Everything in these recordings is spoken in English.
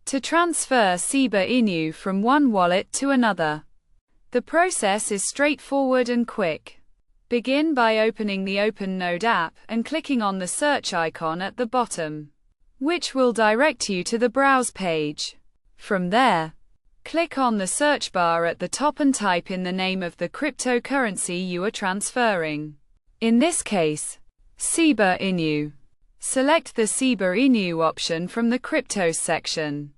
to transfer Shiba Inu from one wallet to another. The process is straightforward and quick. Begin by opening the OpenNode app and clicking on the search icon at the bottom, which will direct you to the browse page. From there, click on the search bar at the top and type in the name of the cryptocurrency you are transferring. In this case, Shiba Inu. Select the Shiba Inu option from the Cryptos section,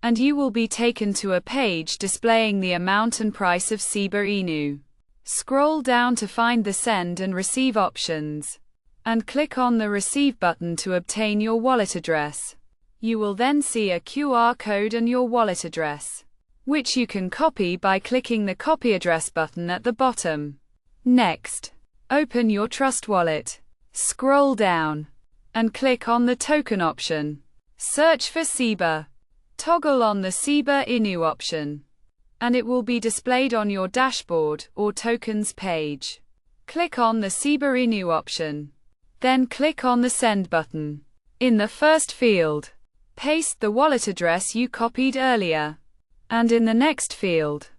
and you will be taken to a page displaying the amount and price of Shiba Inu. Scroll down to find the Send and Receive options, and click on the Receive button to obtain your wallet address. You will then see a QR code and your wallet address, which you can copy by clicking the Copy Address button at the bottom. Next, open your Trust Wallet. Scroll down, and click on the Token option. Search for Shiba. Toggle on the Shiba Inu option, and it will be displayed on your dashboard or tokens page. Click on the Shiba Inu option. Then click on the Send button. In the first field, paste the wallet address you copied earlier. And in the next field,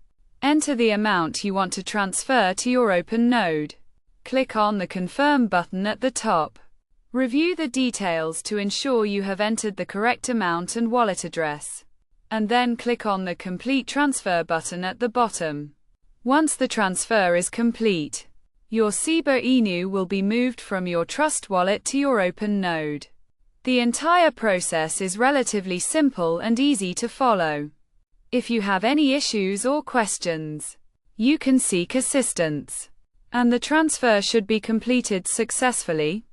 enter the amount you want to transfer to your OpenNode. Click on the Confirm button at the top. Review the details to ensure you have entered the correct amount and wallet address, and then click on the Complete Transfer button at the bottom. Once the transfer is complete, your Shiba Inu will be moved from your Trust Wallet to your OpenNode. The entire process is relatively simple and easy to follow. If you have any issues or questions, you can seek assistance, and the transfer should be completed successfully.